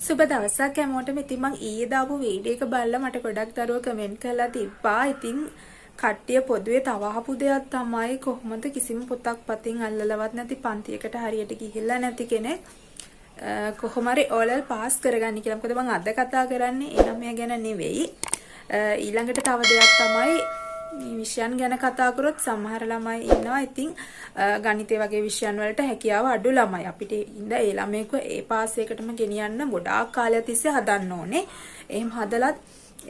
සුබ දවසක් හැමෝටම. ඉතින් මං ඊයේ දාපු වීඩියෝ එක බලලා මට ගොඩක් දරුවෝ කමෙන්ට් කරලා තිබ්බා. ඉතින් කට්ටිය පොදුවේ තව අහපු දෙයක් තමයි කොහොමද කිසිම පොතක් පතින් අල්ලලවත් නැති පන්තියකට හරියට ගිහිල්ලා නැති කෙනෙක් කොහොම හරි ඕලල් පාස් කරගන්න කියලා. මොකද මං අද කතා කරන්නේ ඒ ළමයා ගැන නෙවෙයි. ඊළඟට තව දෙයක් තමයි මේ විෂයන් ගැන කතා කරොත් සමහර ළමයි ඉන්නවා. ඉතින් ගණිතය වගේ විෂයන් වලට හැකියාව අඩු ළමයි. අපිට ඉඳ ඒ ළමයෙක්ව ඒ පාස් එකටම ගෙනියන්න ගොඩාක් කාලයක් තිස්සේ හදන්න ඕනේ. එහෙම හදලත්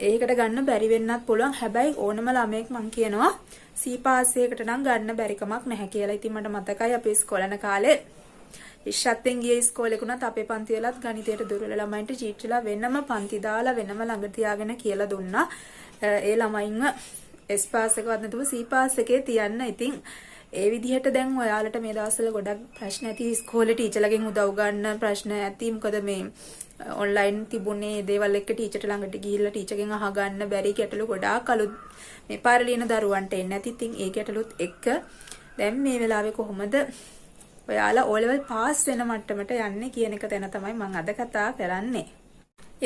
ඒකට ගන්න බැරි වෙන්නත් පුළුවන්. හැබැයි ඕනම ළමයෙක් මං කියනවා C පාස් එකකට නම් ගන්න බැරි කමක් නැහැ කියලා. ඉතින් මට මතකයි අපි ඉස්කෝලේ කාලේ ඉස්සත්ෙන් ගිය ඉස්කෝලේකුණත් අපේ පන්ති වලත් ගණිතයට දුර්වල ළමයින්ට චීට්ටලා වෙනම පන්ති දාලා වෙනම ළඟ තියාගෙන කියලා දුන්නා. ඒ ළමයින්ව S පාස් එකවත් නැතුව C පාස් එකේ තියන්න. ඉතින් ඒ විදිහට දැන් ඔයාලට මේ දවස්වල ගොඩක් ප්‍රශ්න ඇති. ඉස්කෝලේ ටීචර්ලගෙන් උදව් ගන්න ප්‍රශ්න ඇති. මොකද මේ ඔන්ලයින් තිබුණේ දේවල් එක්ක ටීචර්ට ළඟට ගිහිල්ලා ටීචර්ගෙන් අහගන්න බැරි ගැටලු ගොඩාක් අලුත් මේ පාරේ ලියන දරුවන්ට එන්නේ නැති. ඉතින් ඒ ගැටලුත් එක්ක දැන් මේ වෙලාවේ කොහොමද ඔයාලා O level පාස් වෙන මට්ටමට යන්නේ කියන එක ගැන තමයි මම අද කතා කරන්නේ.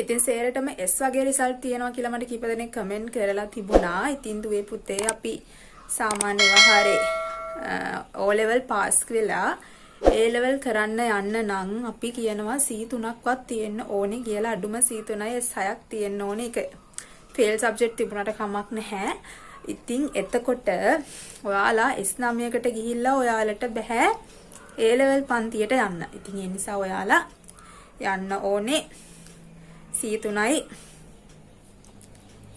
ඉතින් සේරටම S වගේ රිසල්ට් තියෙනවා කියලා මට කීප දෙනෙක් කමෙන්ට් කරලා තිබුණා. ඉතින් දුවේ පුතේ අපි සාමාන්‍ය වහරේ O level පාස් වෙලා A level කරන්න යන්න නම් අපි කියනවා C3ක්වත් තියෙන්න ඕනේ කියලා. අඩුම C3යි S6ක් තියෙන්න ඕනේ. ඒක ෆේල් සබ්ජෙක්ට් තිබුණාට කමක් නැහැ. ඉතින් එතකොට ඔයාලා S9කට ගිහිල්ලා ඔයාලට බෑ A level පන්තියට යන්න. ඉතින් ඒ නිසා ඔයාලා යන්න ඕනේ C3යි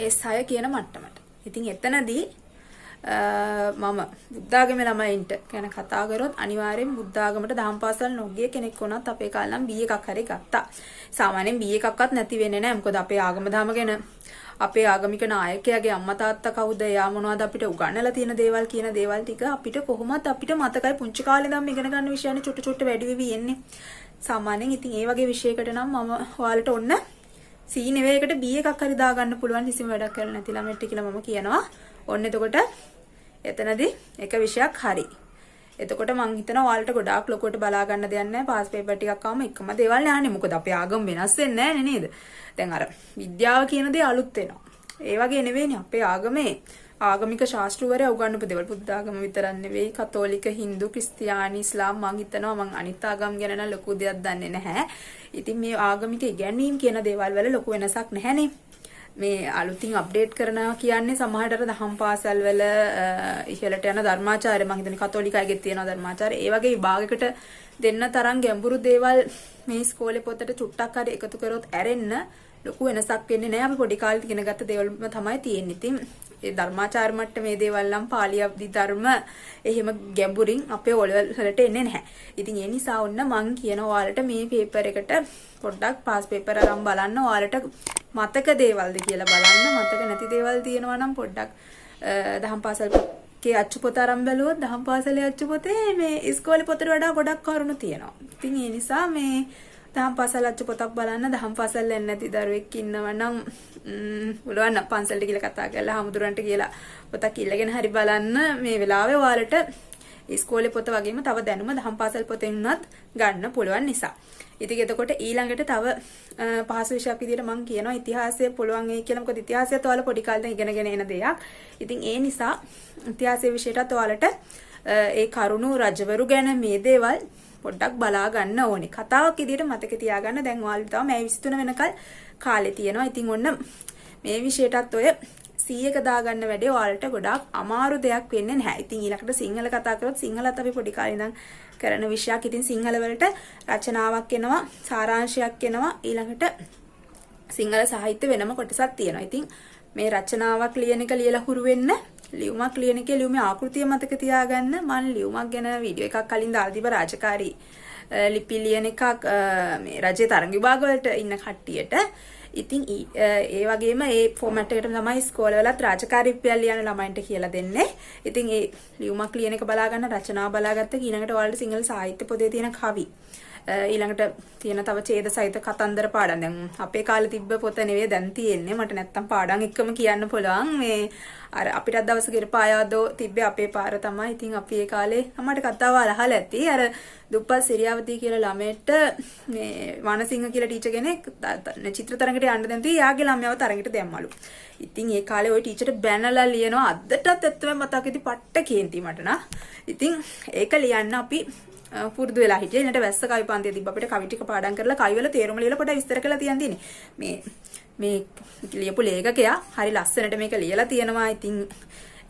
S6 කියන මට්ටමට. ඉතින් එතනදී මම බුද්ධාගමේ ළමයින්ට ගැන කතා කරොත් අනිවාර්යෙන් බුද්ධාගමට දහම් පාසල් නොගිය කෙනෙක් වුණත් අපේ කාලේ නම් B එකක් හරි ගත්තා. සාමාන්‍යයෙන් B එකක්වත් නැති වෙන්නේ නැහැ. මොකද අපේ ආගම දහම ගැන අපේ ආගමික නායකයාගේ අම්මා තාත්තා කවුද, එයා මොනවද අපිට උගන්වලා තියෙන දේවල් කියන දේවල් ටික අපිට කොහොමත් අපිට මතකයි. පුංචි කාලේ ඉඳන් ඉගෙන ගන්න විෂයනේ චුට්ට චුට්ට වැඩි වෙවි එන්නේ. සාමාන්‍යයෙන් ඉතින් ඒ වගේ විෂයකට නම් මම ඔයාලට ඔන්න C නෙවෙයි එකට B එකක් හරි දාගන්න පුළුවන් කිසිම වැඩක් කරලා නැති ළමයිට කියලා මම කියනවා. ඔන්න එතකොට එතනදී එක විෂයක් හරි. එතකොට මං හිතනවා ඔයාලට ගොඩාක් ලොකුවට බලා ගන්න දෙයක් නැහැ. පාස් පේපර් ටිකක් ආවම එකම දේවල් නෑනේ. මොකද අපේ ආගම වෙනස් වෙන්නේ නෑනේ නේද? දැන් අර විද්‍යාව කියන දේ අලුත් වෙනවා. ඒ වගේ නෙවෙයිනේ අපේ ආගමේ ආගමික ශාස්ත්‍රවරයා උගන්වපු දේවල්. බුද්ධ ආගම විතරක් නෙවෙයි, කතෝලික, හින්දු, ක්‍රිස්තියානි, ඉස්ලාම් මං හිතනවා මං අනිත් ආගම් ගැන නම් ලොකු දෙයක් දන්නේ නැහැ. ඉතින් මේ ආගමික ඉගැන්වීම් කියන දේවල් වල ලොකු වෙනසක් නැහැනේ. මේ අලුතින් අප්ඩේට් කරනවා කියන්නේ සමහරට දහම් පාසල් වල ඉහළට යන ධර්මාචාර්ය මම හිතන්නේ කතෝලිකයිගෙත් තියෙනවා ධර්මාචාර්ය. ඒ වගේ විභාගයකට දෙන්න තරම් ගැඹුරු දේවල් මේ ඉස්කෝලේ පොතට චුට්ටක් හරි එකතු කරොත් ඇරෙන්න ලොකු වෙනසක් වෙන්නේ නැහැ. අපි පොඩි කාලේ ඉගෙන ගත්ත දේවල්ම තමයි තියෙන්නේ. ඉතින් ඒ ධර්මාචාර්ය මට්ටමේ දේවල් නම් පාලි අධි ධර්ම එහෙම ගැඹුරින් අපේ ඔලවල් වලට එන්නේ නැහැ. ඉතින් ඒ නිසා ඔන්න මං කියන ඔයාලට මේ පේපර් එකට පොඩ්ඩක් පාස් පේපර් අරන් බලන්න. ඔයාලට මතක දේවල්ද කියලා බලන්න. මතක නැති දේවල් තියෙනවා නම් පොඩ්ඩක් දහම් පාසල්ගේ අච්චු පොත අරන් බැලුවොත් දහම් පාසලේ අච්චු පොතේ මේ ඉස්කෝලේ පොතට වඩා ගොඩක් කරුණු තියෙනවා. ඉතින් ඒ නිසා මේ දහම් පාසල් අච්චු පොතක් බලන්න. දහම් පාසල් යන්නේ නැති දරුවෙක් ඉන්නවා නම් පුළුවන් පන්සලට කියලා කතා කරලා හමුදුරන්ට කියලා පොතක් ඉල්ලගෙන හරි බලන්න. මේ වෙලාවේ ඔයාලට ඉස්කෝලේ පොත වගේම තව දැනුම දහම් පාසල් පොතෙන් උනත් ගන්න පුළුවන් නිසා. ඉතින් එතකොට ඊළඟට තව පහසු විෂයක් විදිහට මම කියනවා ඉතිහාසය පුළුවන් ඒ කියලා. මොකද ඉතිහාසයත් ඔයාලා පොඩි කාලේ ඉගෙනගෙන එන දෙයක්. ඉතින් ඒ නිසා ඉතිහාසයේ විෂයටත් ඔයාලට ඒ කරුණු රජවරු ගැන මේ දේවල් පොඩ්ඩක් බලා ගන්න ඕනේ. කතාවක් විදිහට මතක තියාගන්න. දැන් ඔයාලට තව මේ 23 වෙනකල් කාලේ තියෙනවා. ඉතින් ඔන්න මේ විෂයටත් ඔය 100ක දාගන්න වැඩේ ඔයාලට ගොඩාක් අමාරු දෙයක් වෙන්නේ නැහැ. ඉතින් ඊළඟට සිංහල කතා කරොත් සිංහලත් අපි පොඩි කාලේ ඉඳන් කරන විෂයක්. ඉතින් සිංහල වලට රචනාවක් එනවා, සාරාංශයක් එනවා. ඊළඟට සිංහල සාහිත්‍ය වෙනම කොටසක් තියෙනවා. ඉතින් මේ රචනාවක් ලියන එක ලියලා හුරු වෙන්න, ලියුමක් ලියන එකේ ලියුමේ ආකෘතිය මතක තියාගන්න. මම ලියුමක් ගැන වීඩියෝ එකක් කලින් දාලා තිබ්බ රාජකාරී ලිපි ලියන එකක් මේ රජයේ තරඟ විභාග වලට ඉන්න කට්ටියට. ඉතින් ඒ වගේම ඒ ෆෝමැට් එකට තමයි ඉස්කෝලවලත් රාජකාරී ලිපියක් ලියන ළමයින්ට කියලා දෙන්නේ. ඉතින් ඒ ලියුමක් ලියන එක බලා ගන්න, රචනා බලාගත්ත ඊළඟට ඔයාලට සිංහල සාහිත්‍ය පොතේ තියෙන කවි ඊළඟට තියෙන තව ඡේද සහිත කතන්දර පාඩම්. දැන් අපේ කාලේ තිබ්බ පොත නෙවෙයි දැන් තියෙන්නේ. මට නැත්තම් පාඩම් එක්කම කියන්න පුළුවන්. මේ අර අපිටත් දවසක ඉරපායවදෝ තිබ්බේ අපේ පාර තමයි. ඉතින් අපි ඒ කාලේ අම්මට කතාව අහලා ඇති. අර දුප්පත් සිරියාවතී කියලා ළමයට මේ වනසිංහ කියලා ටීචර් කෙනෙක් චිත්‍ර තරඟට යන්න දැම්මේ යාගේ ළමයාව තරඟට දැම්මලු. ඉතින් ඒ කාලේ ওই ටීචර්ට බැනලා ලියනවා අදටත් ඇත්තම මතක ඉති පට්ට කේන්ති මට නා. ඉතින් ඒක ලියන්න අපි පුරුදු වෙලා හිටියේ. ඊට වැස්ස කවි පන්තිය තිබ්බ අපිට කවි ටික පාඩම් කරලා කවිවල තේරුම ලියලා පොඩ්ඩක් විස්තර කරලා තියන් තියෙන්නේ. මේ ලියපු ලේඛකයා හරි ලස්සනට මේක ලියලා තියෙනවා. ඉතින්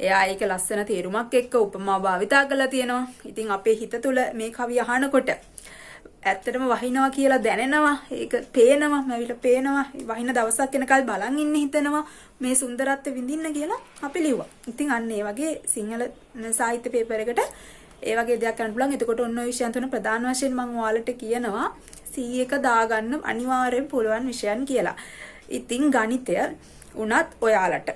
එයා ඒක ලස්සන තේරුමක් එක්ක උපමා භාවිතා කරලා තියෙනවා. ඉතින් අපේ හිත තුළ මේ කවිය අහනකොට ඇත්තටම වහිනවා කියලා දැනෙනවා. ඒක පේනවා, මැවිලා පේනවා. වහින දවසක් එනකල් බලන් ඉන්න හිතෙනවා. මේ සුන්දරත්වය විඳින්න කියලා අපි ලිව්වා. ඉතින් අන්න ඒ වගේ සිංහල සාහිත්‍ය පේපර් එකට ඒ වගේ දෙයක් කරන්න පුළුවන්. එතකොට ඔන්න ඔය විෂයන් තුන ප්‍රධාන වශයෙන් මම ඔයාලට කියනවා C1 දාගන්න අනිවාර්යෙන් පුළුවන් විෂයන් කියලා. ඉතින් ගණිතය උනත් ඔයාලට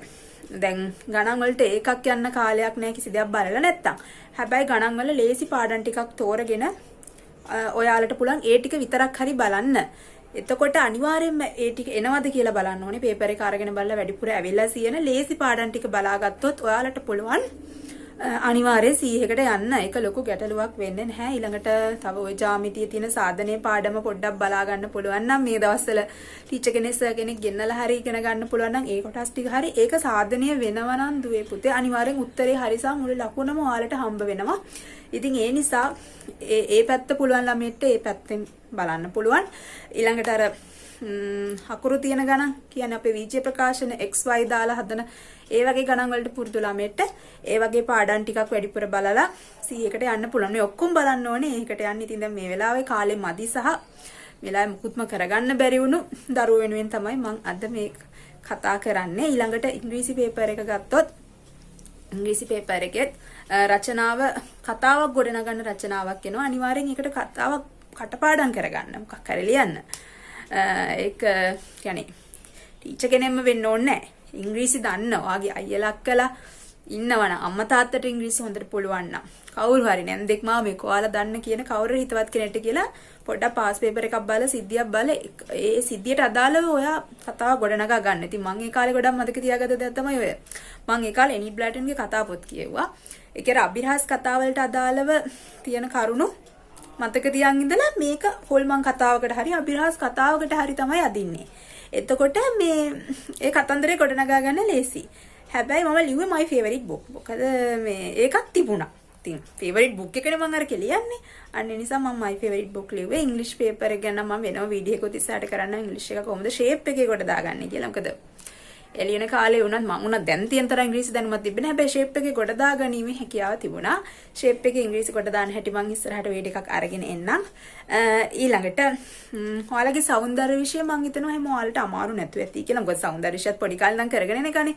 දැන් ගණන් වලට ඒකක් යන්න කාලයක් නැහැ කිසි දෙයක් බලලා නැත්තම්. හැබැයි ගණන් වල ලේසි පාඩම් ටිකක් තෝරගෙන ඔයාලට පුළුවන් ඒ ටික විතරක් හරි බලන්න. එතකොට අනිවාර්යයෙන්ම ඒ ටික එනවද කියලා බලන්න ඕනේ. පේපර් එක අරගෙන බලලා වැඩිපුර ඇවිල්ලා තියෙන ලේසි පාඩම් ටික බලාගත්තොත් ඔයාලට පුළුවන් අනිවාර්යයෙන් 100කට යන්න. ඒක ලොකු ගැටලුවක් වෙන්නේ නැහැ. ඊළඟට තව ওই ජ්‍යාමිතියේ තියෙන සාධනයේ පාඩම පොඩ්ඩක් බලා ගන්න පුළුවන් නම් මේ දවස්වල ටීචර් කෙනෙක් සර් කෙනෙක් ගෙන්නලා හරි ඉගෙන ගන්න පුළුවන් නම් ඒ කොටස් ටික හරි ඒක සාධනීය වෙනවා නම් දුවේ පුතේ අනිවාර්යෙන් උත්තරේ හරිසා මුළු ලකුණම ඔයාලට හම්බ වෙනවා. ඉතින් ඒ නිසා ඒ පැත්ත පුළුවන් ළමයට ඒ පැත්තෙන් බලන්න පුළුවන්. ඊළඟට අර අකුරු තියෙන ගණන් කියන්නේ අපේ විජය ප්‍රකාශන XY දාලා හදන ඒ වගේ ගණන් වලට පුරුදු ළමයට ඒ වගේ පාඩම් ටිකක් වැඩිපුර බලලා 100කට යන්න පුළුවන්. මේ ඔක්කොම බලන්න ඕනේ. ඒකට යන්න ඉතින් දැන් මේ වෙලාවේ කාලේ මදි සහ වෙලාවේ මුකුත්ම කරගන්න බැරි වුණු දරුවෝ වෙනුවෙන් තමයි මම අද මේ කතා කරන්නේ. ඊළඟට ඉංග්‍රීසි පේපර් එක ගත්තොත් ඉංග්‍රීසි පේපර් එකෙත් රචනාව කතාවක් ගොඩනගන්න රචනාවක් එනවා. අනිවාර්යෙන් ඒකට කතාවක් කටපාඩම් කරගන්න මොකක් හරි ලියන්න. ඒක කියන්නේ ටීචර් කෙනෙක්ම වෙන්න ඕනේ නැහැ. ඉංග්‍රීසි දන්න ඔයාගේ අයියලා අක්කලා ඉන්නවනම් අම්මා තාත්තට ඉංග්‍රීසි හොඳට පුළුවන් නම් කවුරු හරි නැන්දෙක් මාමෙක් ඔයාලා දන්න කියන කවුරු හිතවත් කෙනෙක්ට කියලා පොඩ්ඩක් පාස් පේපර් එකක් බලලා සිද්ධියක් බලලා ඒ සිද්ධියට අදාළව ඔයා කතාව ගොඩනගා ගන්න. ඉතින් මම ඒ කාලේ ගොඩක් මතක තියාගත්ත දෙයක් තමයි ඔය. මම ඒ කාලේ එනි බ්ලැටන්ගේ කතා පොත් කියෙව්වා. ඒක අර අභිරහස් කතා වලට අදාළව තියෙන කරුණු මතක තියන් ඉඳලා මේක හොල්මන් කතාවකට හරි අභිරහස් කතාවකට හරි තමයි අදින්නේ. එතකොට මේ ඒ කතන්දරේ ගොඩනගා ගන්න ලේසි. හැබැයි මම ලිව්වේ my favorite book. මොකද මේ ඒකක් තිබුණා. ඉතින් favorite book එකනේ මම අර කියන්නේ. අන්න ඒ නිසා මම my favorite book ලිව්වේ. English paper එක ගැන මම වෙනම වීඩියෝ එකක් ඉස්සරහට කරන්න English එක කොහොමද shape එකේ කොට දාගන්නේ කියලා. මොකද එළියන කාලේ වුණත් මම උනා දැන් තියෙන තරම් ඉංග්‍රීසි දැනුමක් තිබෙන්නේ. හැබැයි shape එකේ කොට දාගැනීමේ හැකියාව තිබුණා. shape එකේ ඉංග්‍රීසි කොට දාන්න හැටි මම ඉස්සරහට වීඩියෝ එකක් අරගෙන එන්නම්. ඊළඟට ඔයාලගේ සෞන්දර්ය විෂය මම හිතනවා හැම ඔයාලට අමාරු නැතුව ඇති කියලා. මොකද සෞන්දර්ය විෂයත් පොඩි කාලේ නම් කරගෙන එන එකනේ.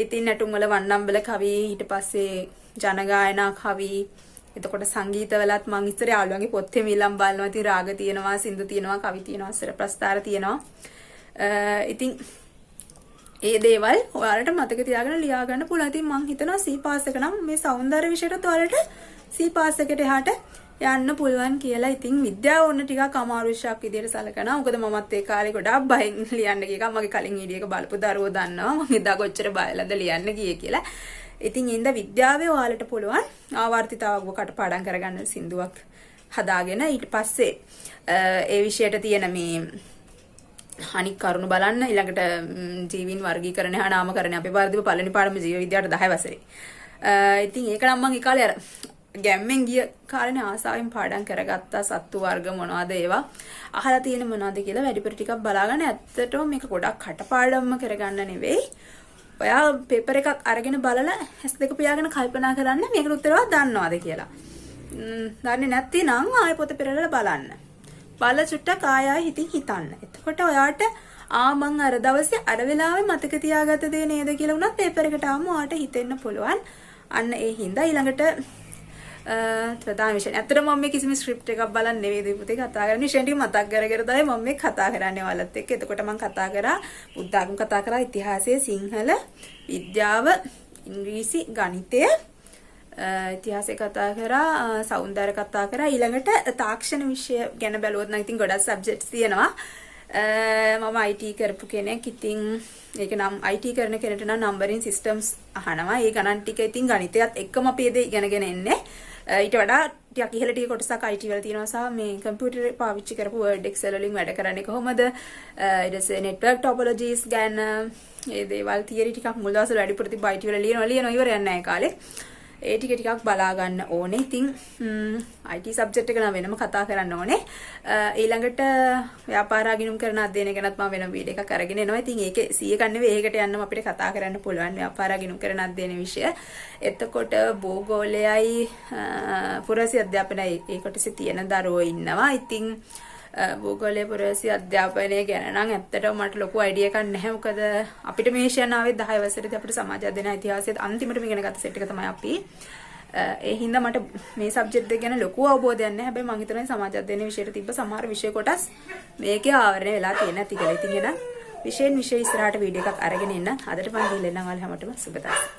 ඉතින් නැටුම් වල වන්නම්බල කවි ඊට පස්සේ ජනගායනා කවි එතකොට සංගීතවලත් මම ඉස්සර යාළුවන්ගේ පොත් එමිලම් බලනවා. ඉතින් රාග තියෙනවා, සින්දු තියෙනවා, කවි තියෙනවා, අසර ප්‍රස්තාර තියෙනවා. ඉතින් ඒ දේවල් ඔයාලට මතක තියාගෙන ලියා ගන්න පුළුවන්. ඉතින් මම හිතනවා C පාස් එක නම් මේ සෞන්දර්ය විෂයට ඔයාලට C පාස් එකට එහාට යන්න පුළුවන් කියලා. ඉතින් විද්‍යාව ඕන ටිකක් අමාරු විෂයක් විදියට සලකනවා. මොකද මමත් ඒ කාලේ ගොඩාක් බයෙන් ලියන්න ගියා. මගේ කලින් වීඩියෝ එක බලපු දරුවෝ දන්නවා මම එදා කොච්චර බයලද ලියන්න ගියේ කියලා. ඉතින් ඉඳ විද්‍යාවේ ඔයාලට පුළුවන් ආවර්තිතාවක කටපාඩම් කරගන්න සින්දුවක් හදාගෙන ඊට පස්සේ ඒ විෂයට තියෙන මේ අනික් කරුණු බලන්න. ඊළඟට ජීවීන් වර්ගීකරණය හා නාමකරණය අපේ වර්ධිව පළවෙනි පාඩම ජීව විද්‍යාවට 10 වසරේ. ඉතින් ඒක නම් මම ඒ කාලේ අර ගැම්මෙන් ගිය කාලේ ආසාවෙන් පාඩම් කරගත්තා. සත්තු වර්ග මොනවද ඒවා අහලා තියෙන මොනවද කියලා වැඩිපුර ටිකක් බලාගන්න. ඇත්තටම මේක ගොඩක් කටපාඩම්ම කරගන්න නෙවෙයි. ඔයා පේපර් එකක් අරගෙන බලලා S2 පියාගෙන කල්පනා කරන්න මේකට උත්තරවත් දන්නවද කියලා. දන්නේ නැත්නම් ආයෙ පොත පෙරලලා බලන්න. බල චුට්ටක් ආයෙ හිතින් හිතන්න. එතකොට ඔයාට මං අර දවසේ අර වෙලාවේ මතක තියාගත්ත දේ නේද කියලා උනත් පේපර් එකට ආවම ඔයාට හිතෙන්න පුළුවන්. අන්න ඒ හින්දා ඊළඟට ප්‍රධාන විෂය. ඇත්තටම මම මේ කිසිම ස්ක්‍රිප්ට් එකක් බලන්නේ නෙවෙයි පුතේ කතා කරන්නේ. විෂය ටික මතක් කරගෙන තමයි මම මේ කතා කරන්නේ ඔයාලත් එක්ක. එතකොට මම කතා කරා බුද්ධ ආගම කතා කරා ඉතිහාසය, සිංහල, විද්‍යාව, ඉංග්‍රීසි, ගණිතය, ඉතිහාසය කතා කරා, සෞන්දර්ය කතා කරා. ඊළඟට තාක්ෂණ විෂය ගැන බැලුවොත් නම් ඉතින් ගොඩක් සබ්ජෙක්ට්ස් තියෙනවා. මම IT කරපු කෙනෙක්. ඉතින් ඒක නම් IT කරන කෙනෙක්ට නම් නම්බරින් සිස්ටම්ස් අහනවා. ඒ ගණන් ටික ඉතින් ගණිතයත් එක්කම අපි ඒ ඉගෙනගෙන එන්නේ. ඊට වඩා ටිකක් ඉහළ ටික කොටසක් IT වල තියෙනවා සහ මේ කම්පියුටර් පාවිච්චි කරපු Word Excel වලින් වැඩ කරන්නේ කොහොමද? ඊට පස්සේ network topologies ගැන ඒ දේවල් තියරි ටිකක් මුල් දවස්වල වැඩිපුර තිබ්බ IT වල ලියනවා ඉවරයක් නැහැ කාලේ. ඒ ටික ටිකක් බලා ගන්න ඕනේ. ඉතින් IT සබ්ජෙක්ට් එක නම් වෙනම කතා කරන්න ඕනේ. ඊළඟට ව්‍යාපාර අගිනුම් කරන අධ්‍යයනය ගැනත් මම වෙනම වීඩියෝ එකක් අරගෙන එනවා. ඉතින් ඒකේ 100 ගන්න නෙවෙයි ඒකට යන්නම අපිට කතා කරන්න පුළුවන් ව්‍යාපාර අගිනුම් කරන අධ්‍යයන විෂය. එතකොට භූගෝලයයි පුරවැසි අධ්‍යාපනයයි ඒ කොටසේ තියෙන දරුවෝ ඉන්නවා. ඉතින් භූගෝලයේ පුරවැසි අධ්‍යාපනය ගැන නම් ඇත්තටම මට ලොකු අයිඩියා එකක් නැහැ. මොකද අපිට මේ විෂයන් ආවේ 10 වසරේදී අපිට සමාජ අධ්‍යයන ඉතිහාසයේත් අන්තිමට ඉගෙන ගත්ත සෙට් එක තමයි අපි. ඒ හින්දා මට මේ සබ්ජෙක්ට් එක ගැන ලොකු අවබෝධයක් නැහැ. හැබැයි මම හිතනවා සමාජ අධ්‍යයන විෂයට තිබ්බ සමහර විෂය කොටස් මේකේ ආවරණය වෙලා තියෙන ඇති කියලා. ඉතින් එන විෂයෙන් විෂය ඉස්සරහට වීඩියෝ එකක් අරගෙන එන්න. අදට මම ගිහලා එන්නම්. ඔයාලා හැමෝටම සුබ දවසක්.